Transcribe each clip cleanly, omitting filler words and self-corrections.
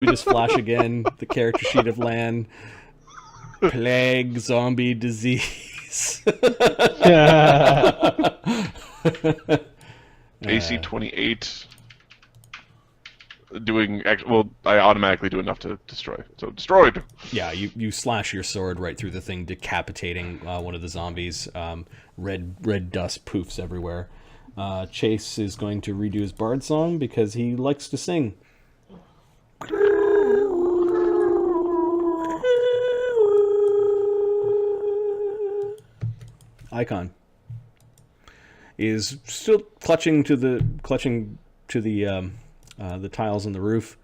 We just flash again the character sheet of land. Plague, zombie, disease. AC 28. I automatically do enough to destroy. So destroyed. Yeah, you slash your sword right through the thing, decapitating one of the zombies. Red dust poofs everywhere. Chase is going to redo his bard song because he likes to sing. Icon is still clutching to the tiles on the roof.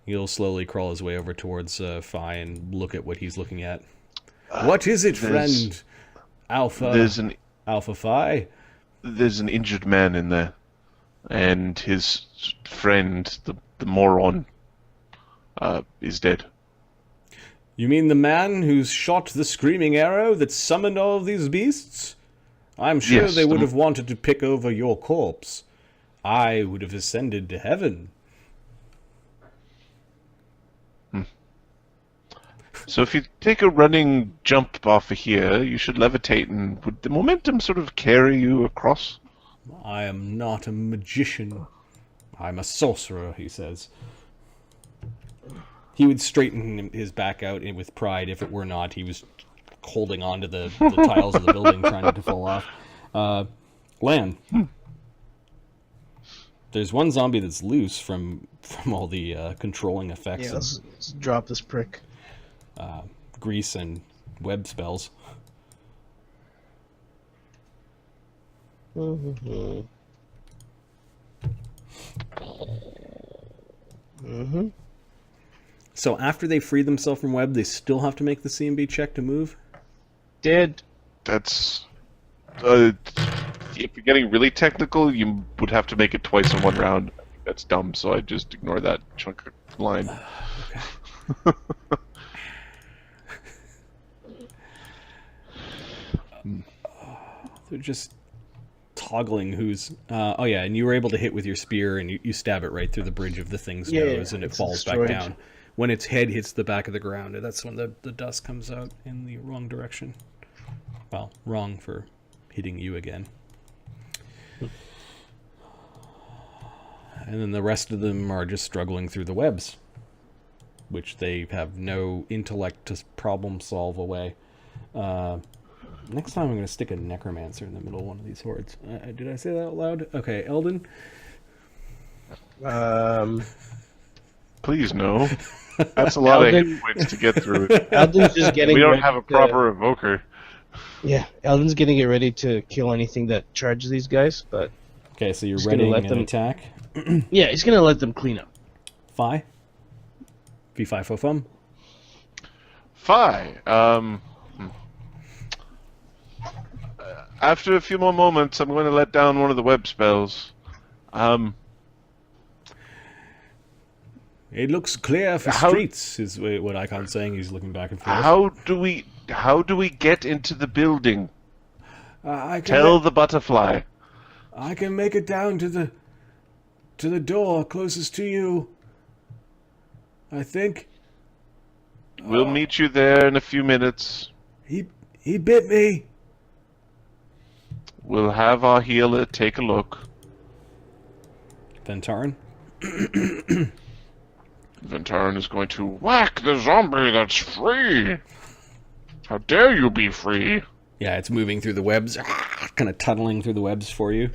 He'll slowly crawl his way over towards Phi and look at what he's looking at. What is it, friend? Alpha Phi? There's an injured man in there, and his friend, the moron, is dead. You mean the man who's shot the screaming arrow that summoned all of these beasts? I'm sure Yes, they would have wanted to pick over your corpse. I would have ascended to heaven. So if you take a running jump off of here, you should levitate, and would the momentum sort of carry you across? I am not a magician. I'm a sorcerer, he says. He would straighten his back out with pride if it were not. He was holding on to the tiles of the building, trying not to fall off. Lan. There's one zombie that's loose from all the controlling effects Yeah, of let's drop this prick. grease and web spells. Mm-hmm. Mm-hmm. So after they free themselves from web, they still have to make the C&B check to move? Dead. That's... if you're getting really technical, you would have to make it twice in one round. That's dumb, so I just ignore that chunk of line. Okay. They're just toggling who's... oh yeah, and you were able to hit with your spear, and you stab it right through the bridge of the thing's nose, and it falls destroyed. back down. When its head hits the back of the ground, that's when the dust comes out in the wrong direction. Well, wrong for hitting you again. And then the rest of them are just struggling through the webs, which they have no intellect to problem solve away. Next time I'm going to stick a necromancer in the middle of one of these hordes. Did I say that out loud? Okay, Eldon? Please, no. That's a lot of Eldon- hit points to get through it. Eldon's just getting We don't ready have a to- proper evoker. Yeah, Eldon's getting it ready to kill anything that charges these guys, but Okay, so you're Just gonna readying let an them- attack. yeah, he's gonna let them clean up. Phi? V5 fo fum? Phi, after a few more moments, I'm going to let down one of the web spells. It looks clear for How- streets, is what Icon's saying. He's looking back and forth. How do we get into the building? I can Tell the butterfly. I can make it down to the door closest to you. I think We'll meet you there in a few minutes. he bit me. We'll have our healer take a look. Ventarn? Ventarn is going to whack the zombie that's free. How dare you be free? Yeah, it's moving through the webs, kind of tunneling through the webs for you.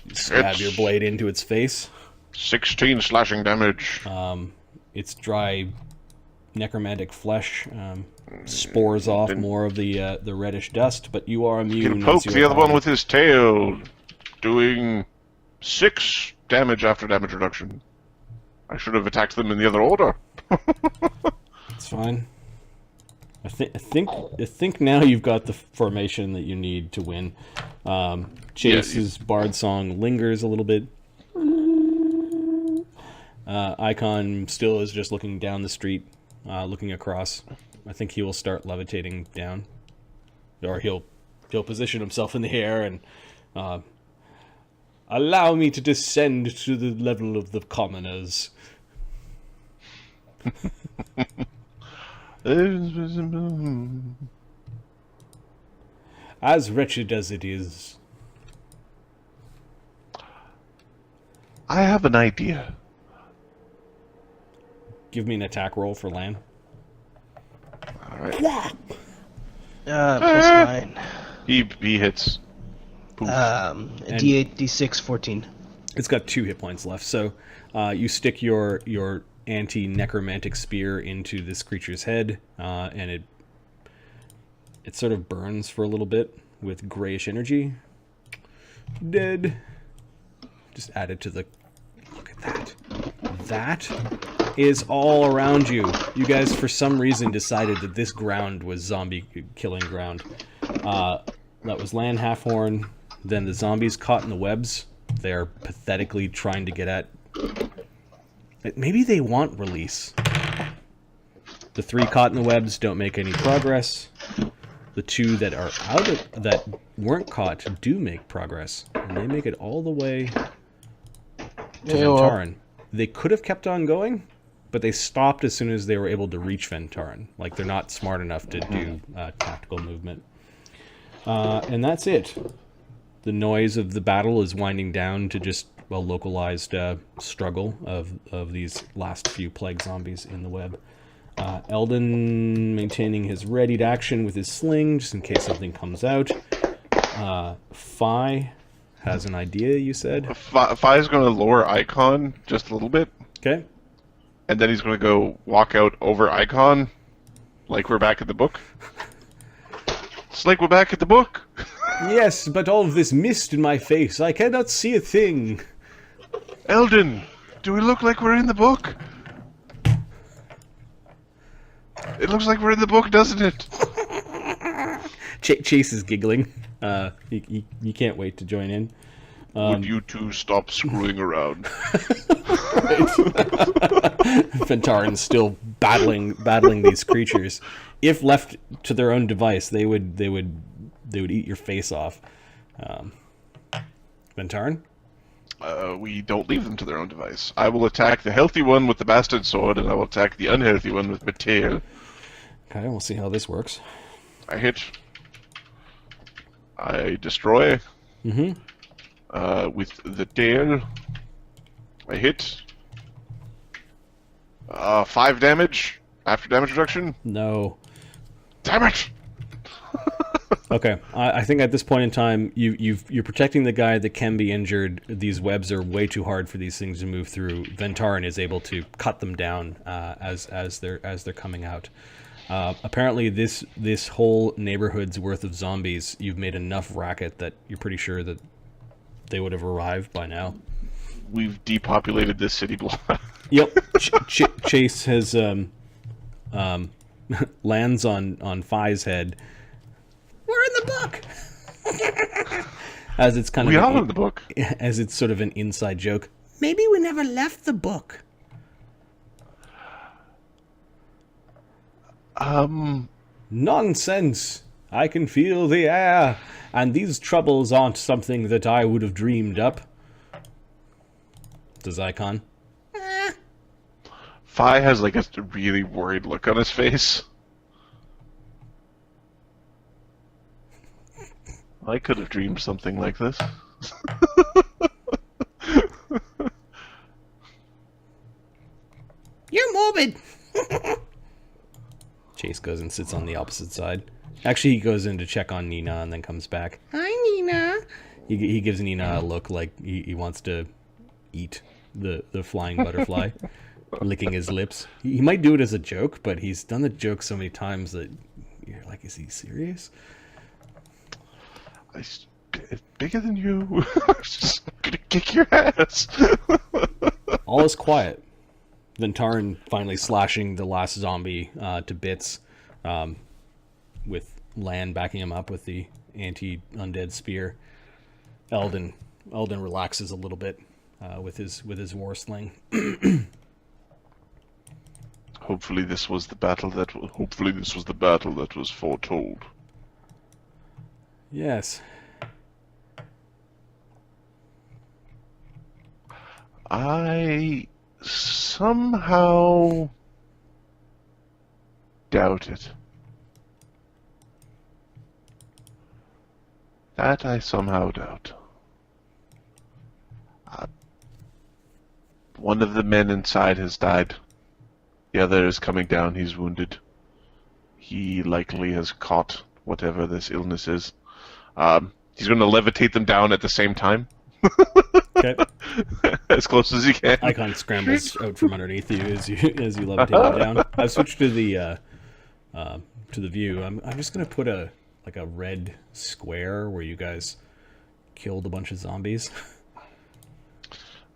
You stab It's- your blade into its face. 16 slashing damage. Its dry necromantic flesh spores off more of the reddish dust, but you are You immune. can poke as the you other are- one with his tail, doing 6 damage after damage reduction. I should have attacked them in the other order. It's fine. I think now you've got the formation that you need to win. Chase's bard song lingers a little bit. Icon still is just looking down the street, looking across. I think he will start levitating down, or he'll position himself in the air and allow me to descend to the level of the commoners. As wretched as it is. I have an idea. Give me an attack roll for Lan. Alright. +9. He hits. Poof. D8, D6, 14. It's got 2 hit points left. So you stick your anti-necromantic spear into this creature's head, and it sort of burns for a little bit with grayish energy. Dead. Just add it to the... Look at that. That is all around you. You guys, for some reason, decided that this ground was zombie killing ground. That was Lan Halfhorn. Then the zombies caught in the webs. They are pathetically trying to get at... Maybe they want release. The 3 caught in the webs don't make any progress. The 2 that are that weren't caught do make progress. And they make it all the way to Ventarin. They could have kept on going, but they stopped as soon as they were able to reach Ventarin. Like, they're not smart enough to do tactical movement. And that's it. The noise of the battle is winding down to just a localized struggle of these last few plague zombies in the web. Eldon maintaining his readied action with his sling, just in case something comes out. Fi has an idea, you said? Fi's going to lower Icon just a little bit. Okay. And then he's going to go walk out over Icon, like we're back at the book. It's like we're back at the book. Yes, but all of this mist in my face, I cannot see a thing. Eldon, do we look like we're in the book? It looks like we're in the book, doesn't it? Chase is giggling. He can't wait to join in. Would you two stop screwing around? Ventarin's still battling these creatures. If left to their own device, they would eat your face off. Ventarin? We don't leave them to their own device. I will attack the healthy one with the bastard sword, and I will attack the unhealthy one with my tail. Okay, we'll see how this works. I hit. I destroy. Mm-hmm. With the tail. I hit. 5 damage after damage reduction. No. Damn it! Okay, I think at this point in time, you're protecting the guy that can be injured. These webs are way too hard for these things to move through. Ventarin is able to cut them down as they're coming out. Apparently, this whole neighborhood's worth of zombies, you've made enough racket that you're pretty sure that they would have arrived by now. We've depopulated this city block. Yep. Chase has lands on Fi's head. We're in the book. As it's kind of we are in the book. As it's sort of an inside joke. Maybe we never left the book. Nonsense. I can feel the air, and these troubles aren't something that I would have dreamed up. Does Icon? Fi has like a really worried look on his face. I could have dreamed something like this. You're morbid. Chase goes and sits on the opposite side. Actually, he goes in to check on Nina and then comes back. Hi, Nina. He gives Nina a look like he wants to eat the flying butterfly, licking his lips. He might do it as a joke, but he's done the joke so many times that you're like, is he serious? It's bigger than you. I'm just gonna kick your ass. All is quiet. Ventarin finally slashing the last zombie to bits, with Lan backing him up with the anti-undead spear. Eldon relaxes a little bit with his war sling. Hopefully this was the battle that was foretold. Yes. I somehow doubt it. That I somehow doubt. One of the men inside has died. The other is coming down. He's wounded. He likely has caught whatever this illness is. He's going to levitate them down at the same time. Okay. As close as he can. Icon scrambles out from underneath you as you levitate him down. I've switched to the view. I'm just gonna put a red square where you guys killed a bunch of zombies.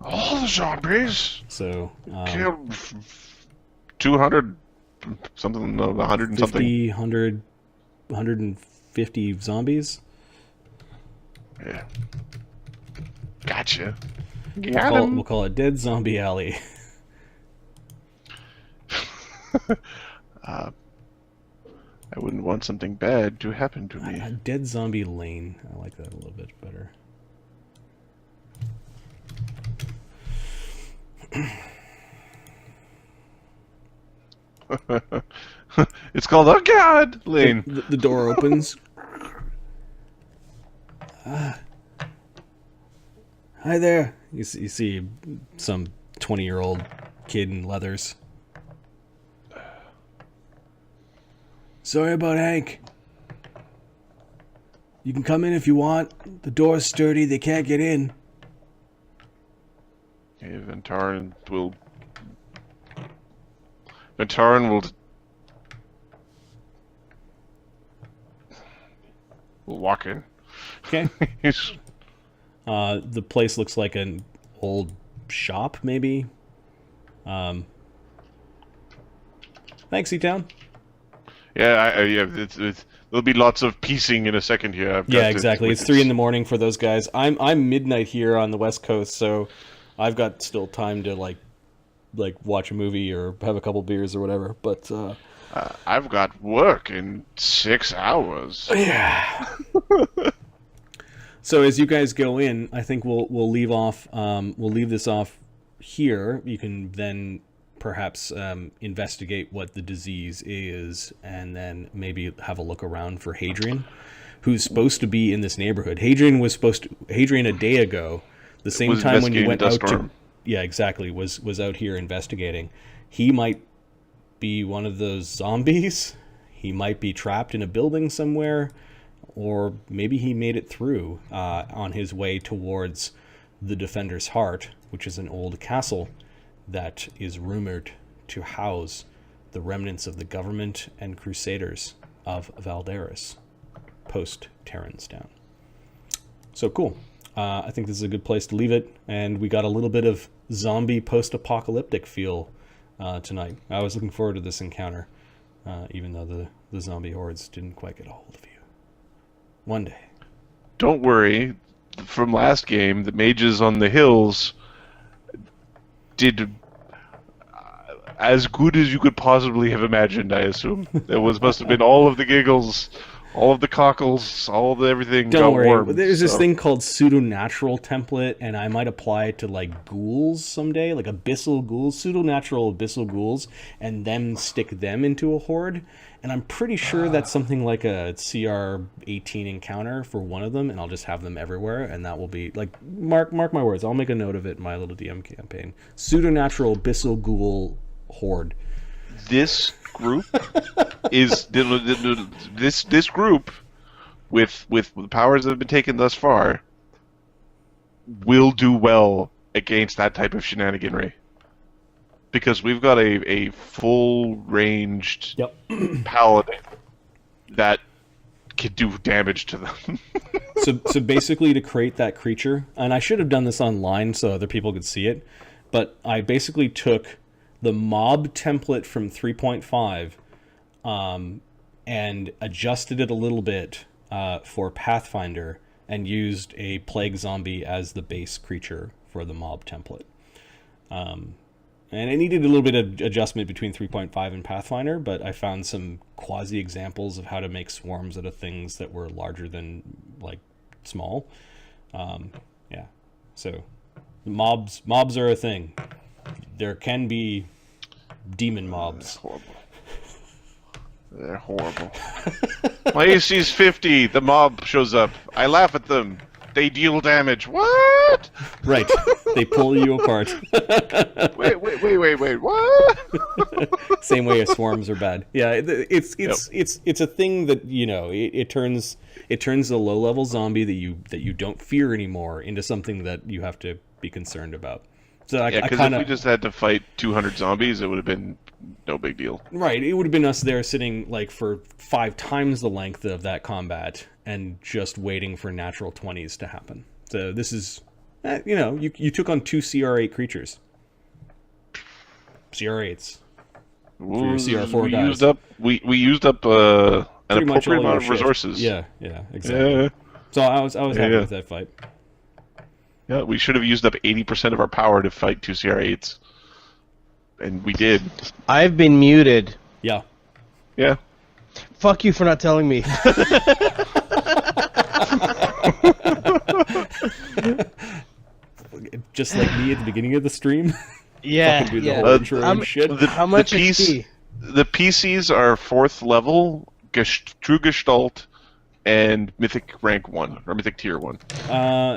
All the zombies. So Killed 200 something, 100 and 50, something. 100, 150 zombies. Yeah. Gotcha. We'll call it Dead Zombie Alley. I wouldn't want something bad to happen to me. Dead Zombie Lane. I like that a little bit better. It's called Oh God Lane. The door opens. Hi there. You see some 20-year-old kid in leathers. Sorry about Hank. You can come in if you want. The door's sturdy. They can't get in. Okay, Ventarn will walk in. Okay. He's- The place looks like an old shop, maybe. Thanks, E-Town. yeah, there'll be lots of piecing in a second here. I've got Yeah, to exactly. It's 3 a.m. for those guys. I'm midnight here on the West Coast, so I've got still time to like watch a movie or have a couple beers or whatever. But I've got work in 6 hours. yeah. So as you guys go in, I think we'll leave off. We'll leave this off here. You can then perhaps investigate what the disease is, and then maybe have a look around for Hadrian, who's supposed to be in this neighborhood. Hadrian a day ago, the same Was time when you investigating went out to, Duststorm. yeah, exactly, was out here investigating. He might be one of those zombies. He might be trapped in a building somewhere, or maybe he made it through on his way towards the Defender's Heart, which is an old castle that is rumored to house the remnants of the government and crusaders of Valderis post Terran's down. So cool. I think this is a good place to leave it, and we got a little bit of zombie post-apocalyptic feel tonight. I was looking forward to this encounter, even though the zombie hordes didn't quite get a hold of you. One day. Don't worry. From last game, the mages on the hills did as good as you could possibly have imagined, I assume. Must have been all of the giggles, all of the cockles, all of the everything. Don't got worry. warmed, There's this so. thing called pseudo-natural template, and I might apply it to like ghouls someday, like abyssal ghouls, pseudo-natural abyssal ghouls, and then stick them into a horde. And I'm pretty sure that's something like a CR18 encounter for one of them, and I'll just have them everywhere, and that will be like mark my words. I'll make a note of it in my little DM campaign. Pseudo-natural abyssal ghoul horde. This group is this group with the powers that have been taken thus far will do well against that type of shenaniganry. Because we've got a full-ranged paladin that can do damage to them. So basically to create that creature, and I should have done this online so other people could see it, but I basically took the mob template from 3.5 and adjusted it a little bit for Pathfinder and used a plague zombie as the base creature for the mob template. And it needed a little bit of adjustment between 3.5 and Pathfinder, but I found some quasi examples of how to make swarms out of things that were larger than like small. Yeah, so mobs are a thing. There can be demon mobs. Horrible. They're horrible. My AC is 50. The mob shows up. I laugh at them. They deal damage. What? Right. They pull you apart. Wait. What? Same way as swarms are bad. Yeah, it's a thing that, you know, it turns a low level zombie that you don't fear anymore into something that you have to be concerned about. So Yeah, because if we just had to fight 200 zombies, it would have been no big deal. Right, it would have been us there sitting like for 5 times the length of that combat and just waiting for natural 20s to happen. So this is, you know, you took on 2 CR8 creatures. CR8s. For your CR4 guys. We used up an Pretty much all appropriate amount of your resources. shit. Yeah, exactly. Yeah. So I was happy with that fight. Yeah, we should have used up 80% of our power to fight 2 CR8s. And we did. I've been muted. Yeah. Yeah. Fuck you for not telling me. Just like me at the beginning of the stream. Yeah, Fucking do the yeah. whole intro and shit. How much XP? The PCs are 4th level, True Gestalt, and Mythic rank 1, or Mythic tier 1.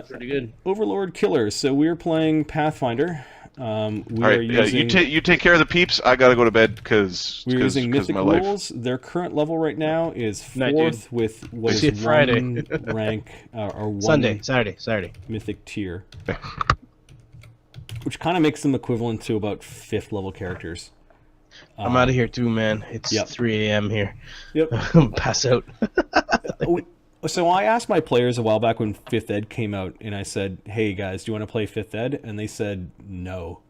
Pretty good. Overlord Killers. So we're playing Pathfinder. Alright, you take care of the peeps. I gotta go to bed because we're using Mythic my life. rules. Their current level right now is 4th Night, with what See is it Friday. 1 rank or 1 Saturday. Mythic tier, which kind of makes them equivalent to about 5th level characters. I'm out of here too, man. It's 3 a.m. here. Yep. Pass out. So I asked my players a while back when 5th Ed came out, and I said, "Hey guys, do you want to play 5th Ed?" And they said no.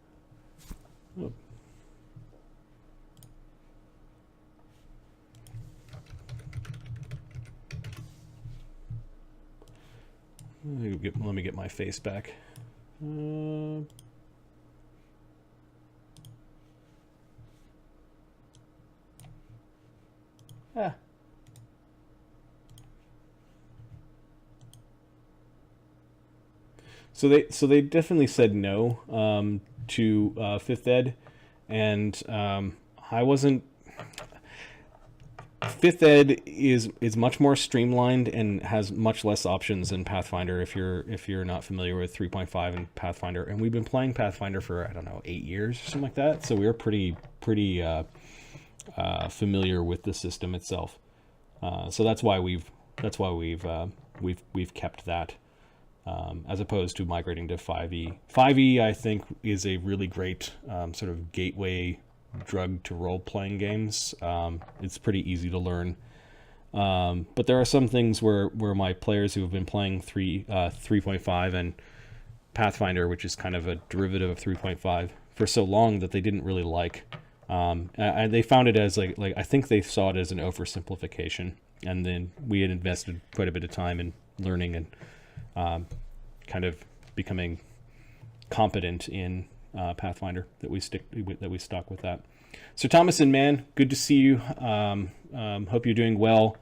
Oh. Let me get my face back. So they definitely said no to 5th Ed, and I wasn't. 5th Ed is much more streamlined and has much less options than Pathfinder if you're not familiar with 3.5 and Pathfinder. And we've been playing Pathfinder for, I don't know, 8 years or something like that. So we're pretty familiar with the system itself. So that's why we've kept that. As opposed to migrating to 5e. 5e, I think, is a really great sort of gateway drug to role-playing games. It's pretty easy to learn. But there are some things where my players who have been playing 3.5 and Pathfinder, which is kind of a derivative of 3.5, for so long that they didn't really like. And they found it as like I think they saw it as an oversimplification. And then we had invested quite a bit of time in learning and kind of becoming competent in Pathfinder that we stuck with that. So Thomason, man, good to see you. Hope you're doing well.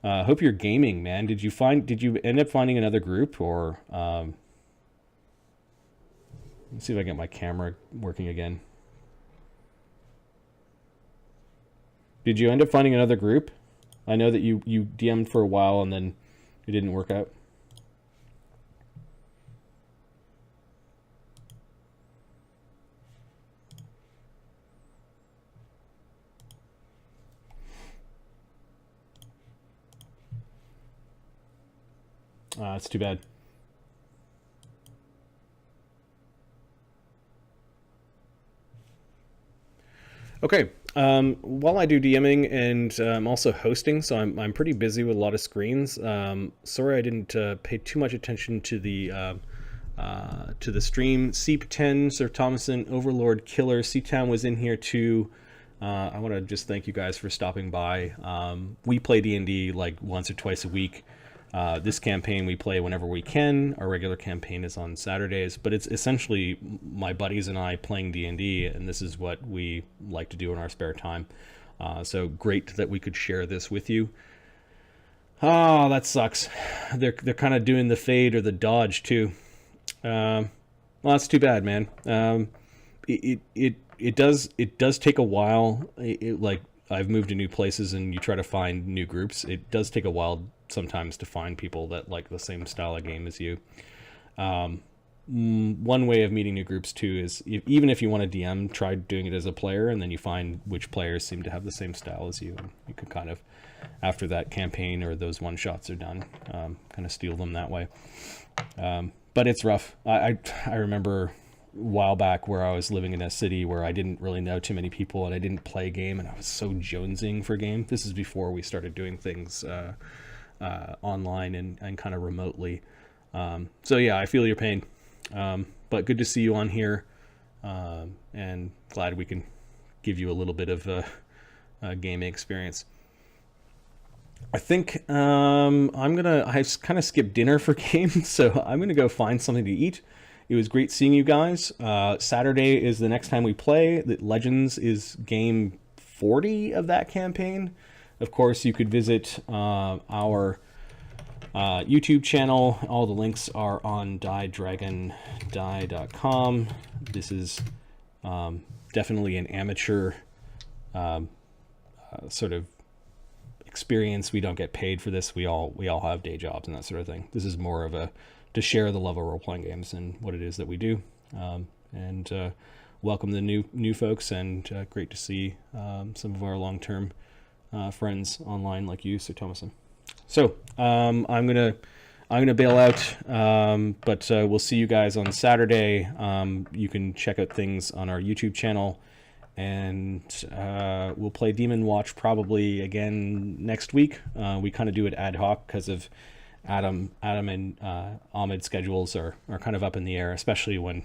Hope you're gaming, man. Did you end up finding another group, or let's see if I get my camera working again. Did you end up finding another group? I know that you DM'd for a while and then it didn't work out. It's too bad. Okay. While I do DMing and I'm also hosting, so I'm pretty busy with a lot of screens. Sorry I didn't pay too much attention to the stream. Seep10, Sir Thomason, Overlord Killer, C-Town was in here too. I want to just thank you guys for stopping by. We play D&D like once or twice a week. This campaign we play whenever we can. Our regular campaign is on Saturdays, but it's essentially my buddies and I playing D&D, and this is what we like to do in our spare time. So great that we could share this with you. Oh, that sucks. They're kind of doing the fade or the dodge too. Well, that's too bad, man. It does take a while. I've moved to new places and you try to find new groups, it does take a while sometimes to find people that like the same style of game as you. One way of meeting new groups too is even if you want to DM, try doing it as a player, and then you find which players seem to have the same style as you, and you can kind of, after that campaign or those one shots are done, kind of steal them that way. But it's rough. I remember a while back where I was living in a city where I didn't really know too many people and I didn't play game, and I was so jonesing for game. This is before we started doing things online and kind of remotely. So yeah, I feel your pain. But good to see you on here, and glad we can give you a little bit of a gaming experience. I think I kind of skipped dinner for games, so I'm gonna go find something to eat. It was great seeing you guys. Saturday is the next time we play. The Legends is game 40 of that campaign. Of course, you could visit our YouTube channel. All the links are on DieDragonDie.com. This is definitely an amateur sort of experience. We don't get paid for this. We all have day jobs and that sort of thing. This is more of to share the love of role-playing games and what it is that we do. And welcome the new folks, and great to see some of our long-term friends online like you, Sir Thomason. So I'm gonna bail out, but we'll see you guys on Saturday. You can check out things on our YouTube channel, and we'll play Demonwatch probably again next week. We kind of do it ad hoc because of Adam and Ahmed's schedules are kind of up in the air, especially when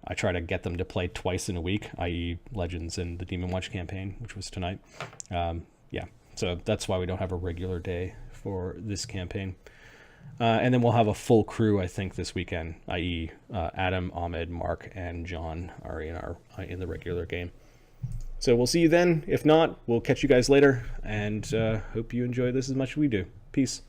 I try to get them to play twice in a week, i.e. Legends and the Demonwatch campaign, which was tonight. Yeah, so that's why we don't have a regular day for this campaign. And then we'll have a full crew, I think, this weekend, i.e. Adam, Ahmed, Mark, and John are in the regular game. So we'll see you then. If not, we'll catch you guys later, and hope you enjoy this as much as we do. Peace.